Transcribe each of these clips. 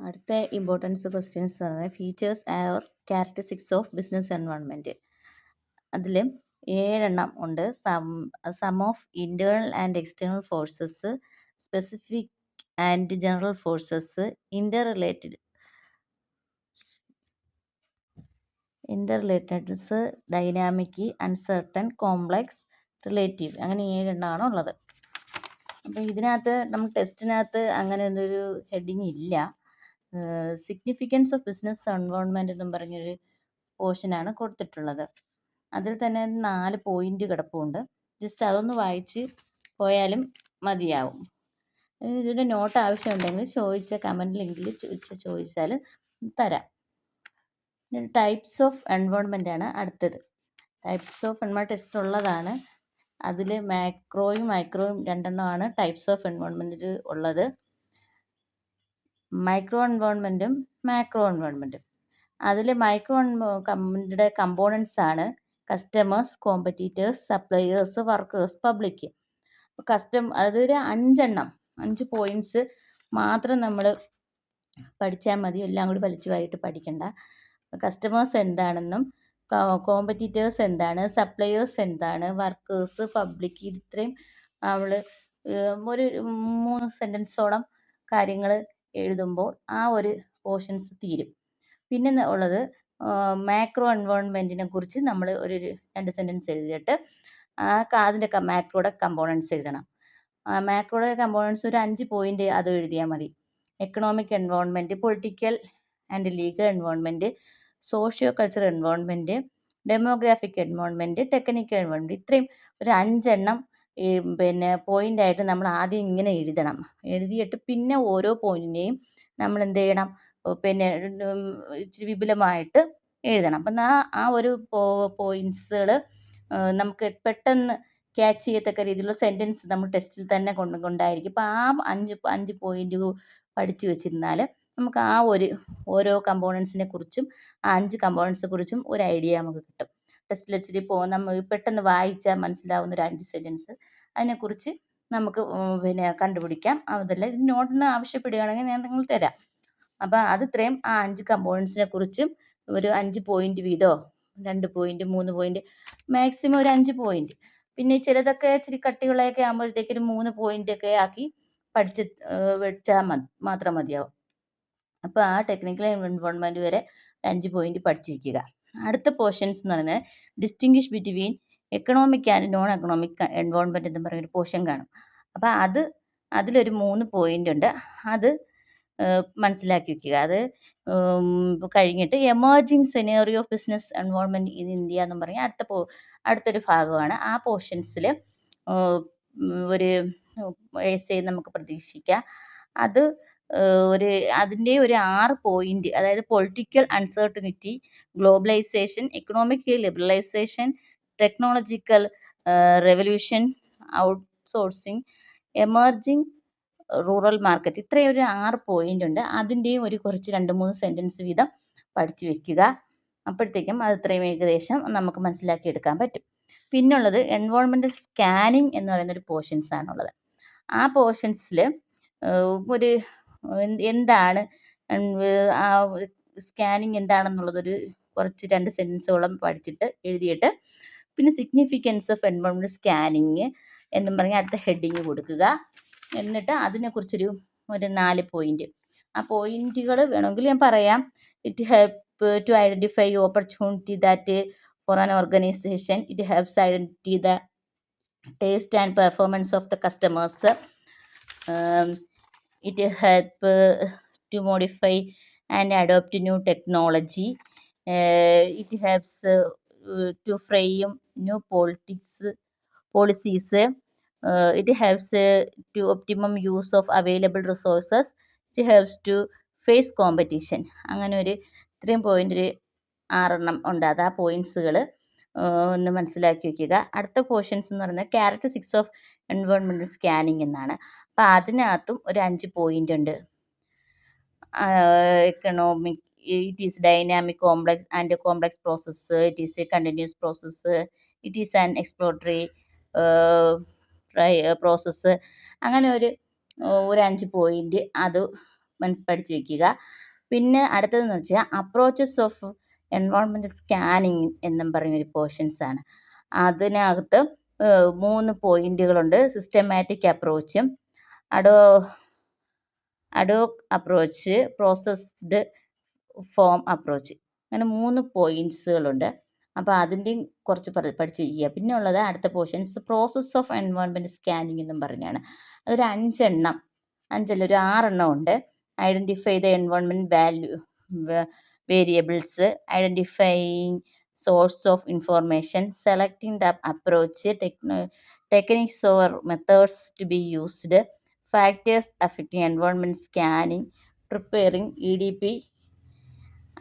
അടുത്ത importance questions പറയുന്നത് features are characteristics of business environment. അതിൽ 7 ഉണ്ട്. Some of internal and external forces, specific and general forces, interrelated, dynamic, uncertain, complex, relative, അങ്ങനെ 7 ഉള്ളത്. അപ്പോൾ ഇതിനകത്ത് നമ്മൾ ടെസ്റ്റിനകത്ത് അങ്ങനെ ഒരു ഹെഡിങ് ഇല്ല. സിഗ്നിഫിക്കൻസ് ഓഫ് ബിസിനസ് എൻവയോൺമെൻറ്റ് എന്നും പറഞ്ഞൊരു പോർഷനാണ് കൊടുത്തിട്ടുള്ളത്. അതിൽ തന്നെ 4 പോയിന്റ് കിടപ്പുണ്ട്. ജസ്റ്റ് അതൊന്ന് വായിച്ച് പോയാലും മതിയാവും. ഇതിൻ്റെ നോട്ട് ആവശ്യമുണ്ടെങ്കിൽ കമൻറ്റ് ലിങ്കിൽ ചോദിച്ചാൽ തരാം. ടൈപ്സ് ഓഫ് എൻവയോൺമെൻ്റ് ആണ് അടുത്തത്. ടൈപ്സ് ഓഫ് എൻവയോൺമെൻറ്റ് ടെസ്റ്റ് ഉള്ളതാണ്. അതിൽ മാക്രോയും മൈക്രോയും 2 ആണ് ടൈപ്സ് ഓഫ് എൻവയോൺമെൻറ്റിൽ ഉള്ളത്. മൈക്രോ എൻവയോൺമെൻറ്റും മാക്രോ എൻവയോൺമെൻറ്റും. അതിൽ മൈക്രോ എൻവയോൺമെൻറ്റിൻ്റെ കമ്പോണൻസ് ആണ് customers, competitors, suppliers, workers, public. അതൊരു 5 പോയിൻറ്റ്സ് മാത്രം നമ്മൾ പഠിച്ചാൽ മതി. എല്ലാം കൂടി വലിച്ചു വാരിയിട്ട് പഠിക്കണ്ട. കസ്റ്റമേഴ്സ് എന്താണെന്നും, കോമ്പറ്റീറ്റേഴ്സ് എന്താണ്, സപ്ലയേഴ്സ് എന്താണ്, വർക്കേഴ്സ്, പബ്ലിക്, ഇത്രയും നമ്മൾ ഒരു 3 സെൻറ്റൻസോളം കാര്യങ്ങൾ എഴുതുമ്പോൾ ആ ഒരു പോർഷൻസ് തീരും. പിന്നെ ഉള്ളത് മാക്രോ എൻവയോൺമെൻറ്റിനെ കുറിച്ച് നമ്മൾ ഒരു 2 സെൻറ്റൻസ് എഴുതിയിട്ട് അതിൻ്റെ മാക്രോയുടെ കമ്പോണൻസ് എഴുതണം. മാക്രോയുടെ കമ്പോണൻസ് ഒരു 5 പോയിന്റ് അത് എഴുതിയാൽ മതി. Economic environment, political and legal environment, socio cultural environment, demographic environment, technical environment, ഇത്രയും ഒരു 5 പോയിൻ്റായിട്ട് നമ്മൾ ആദ്യം ഇങ്ങനെ എഴുതണം. എഴുതിയിട്ട് പിന്നെ ഓരോ പോയിൻറ്റിനെയും നമ്മൾ എന്ത് ചെയ്യണം, ഇച്ചിരി വിപുലമായിട്ട് എഴുതണം. അപ്പം ആ ഒരു പോയിൻറ്റ്സുകൾ നമുക്ക് പെട്ടെന്ന് ക്യാച്ച് ചെയ്യത്തക്ക രീതിയിലുള്ള സെൻറ്റൻസ് നമ്മൾ ടെസ്റ്റിൽ തന്നെ കൊണ്ടായിരിക്കും. അപ്പോൾ ആ 5 പോയിൻ്റ് പഠിച്ചു വെച്ചിരുന്നാൽ നമുക്ക് ആ ഓരോ കമ്പോണൻസിനെ കുറിച്ചും 5 കമ്പോണൻസിനെ കുറിച്ചും ഒരു ഐഡിയ നമുക്ക് കിട്ടും. ടെസ്റ്റിൽ ഇച്ചിരി നമ്മൾ പെട്ടെന്ന് വായിച്ചാൽ മനസ്സിലാവുന്ന ഒരു 5 സെൻറ്റൻസ് അതിനെക്കുറിച്ച് നമുക്ക് കണ്ടുപിടിക്കാം. അതല്ല ഇത് നോട്ടിന് ആവശ്യപ്പെടുകയാണെങ്കിൽ ഞാൻ നിങ്ങൾ തരാം. അപ്പോൾ അത് ഇത്രയും ആ 5 കമ്പോണൻസിനെ കുറിച്ചും ഒരു 5 പോയിന്റ് വീതമോ 2 പോയിന്റ് 3 പോയിന്റ് മാക്സിമം ഒരു 5 പോയിന്റ്. പിന്നെ ചിലതൊക്കെ ഇച്ചിരി കട്ടികളൊക്കെ ആകുമ്പോഴത്തേക്കൊരു 3 പോയിന്റൊക്കെ ആക്കി പഠിച്ച് വെച്ചാൽ മാത്രം മതിയാവും. അപ്പോൾ ആ ടെക്നിക്കൽ എൻവയോൺമെൻറ്റ് വരെ 5 പോയിന്റ് പഠിച്ചിരിക്കുക. അടുത്ത പോർഷൻസ് എന്ന് പറയുന്നത് distinguish between economic and non economic environment എന്ന് പറയുന്നൊരു പോർഷൻ കാണും. അപ്പോൾ അതിലൊരു 3 പോയിന്റ് ഉണ്ട്. അത് മനസ്സിലാക്കി വെക്കുക. അത് കഴിഞ്ഞിട്ട് emerging scenario of business environment in India എന്നും പറഞ്ഞ് അടുത്തൊരു ഭാഗമാണ്. ആ പോർഷൻസിൽ ഒരു എസ്സേ നമുക്ക് പ്രതീക്ഷിക്കാം. അത് അതിൻ്റെ ഒരു 6 പോയിന്റ്, അതായത് political uncertainty, globalization, economic liberalization, technological revolution, outsourcing, emerging rural market, ഇത്രയും ഒരു 6 പോയിന്റ് ഉണ്ട്. അതിൻ്റെയും കുറച്ച് 2-3 സെൻറ്റൻസ് വീതം പഠിച്ചു വെക്കുക. അപ്പോഴത്തേക്കും അത് ഇത്രയും ഏകദേശം നമുക്ക് മനസ്സിലാക്കി എടുക്കാൻ പറ്റും. പിന്നുള്ളത് എൻവയോൺമെൻറ്റൽ സ്കാനിങ് എന്ന് പറയുന്നൊരു പോർഷൻസ് ആണുള്ളത്. ആ പോർഷൻസിൽ എന്താണ് ആ സ്കാനിങ് എന്താണെന്നുള്ളതൊരു കുറച്ച് 2 സെൻറ്റൻസോളം പഠിച്ചിട്ട് എഴുതിയിട്ട് പിന്നെ സിഗ്നിഫിക്കൻസ് ഓഫ് എൻവയോൺമെൻറ്റൽ സ്കാനിങ് എന്നും പറഞ്ഞ് അടുത്ത ഹെഡിങ് കൊടുക്കുക. എന്നിട്ട് അതിനെക്കുറിച്ചൊരു 4 പോയിന്റ്. ആ പോയിന്റുകൾ വേണമെങ്കിൽ ഞാൻ പറയാം. It help to identify opportunity that for an organization. It helps identity the taste and performance of the customers. It help to modify and adopt new technology. It helps to frame new policies. It helps to optimum use of available resources. It helps to face competition. അങ്ങനെ ഇത്രയും point 6 ഉണ്ട്. അത് ആ പോയിന്റ്സുകൾ ഒന്ന് മനസ്സിലാക്കി വയ്ക്കുക. അടുത്ത portions എന്ന് പറയുന്നത് ക്യാരക്ടറിസ്റ്റിക്സ് ഓഫ് എൻവയോൺമെൻറ്റൽ സ്കാനിങ് എന്നാണ്. അപ്പോൾ അതിനകത്തും ഒരു 5 പോയിന്റ് ഉണ്ട്. Economic, it is dynamic, complex process, it is a continuous process, it is an exploratory process. അങ്ങനെ ഒരു 5 പോയിന്റ് അത് പഠിച്ച് വയ്ക്കുക. പിന്നെ അടുത്തതെന്ന് വെച്ചാൽ അപ്രോച്ചസ് ഓഫ് എൻവയോൺമെൻറ്റ് സ്കാനിങ് എന്നും പറഞ്ഞൊരു പോർഷൻസാണ്. അതിനകത്ത് 3 പോയിന്റുകളുണ്ട്. സിസ്റ്റമാറ്റിക് അപ്രോച്ചും ad hoc approach, processed form approach, അങ്ങനെ 3 പോയിന്റ്സുകളുണ്ട്. അപ്പോൾ അതിൻ്റെയും കുറച്ച് പഠിച്ചിരിക്കുക. പിന്നെ ഉള്ളത് അടുത്ത portions process of environment scanning എന്നും പറഞ്ഞാണ്. അതൊരു 5 ഒരു 6 ഉണ്ട്. Identify the environment variables, identifying source of information, selecting the approach, techniques or methods to be used, factors affecting environment scanning, preparing EDP,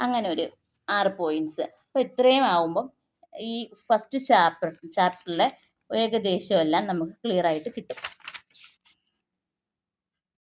അങ്ങനെ ഒരു 6 പോയിന്റ്സ്. അപ്പോൾ ഇത്രയും ആവുമ്പം ഈ ഫസ്റ്റ് ചാപ്റ്ററിലെ ഏകദേശം എല്ലാം നമുക്ക് ക്ലിയർ ആയിട്ട് കിട്ടും.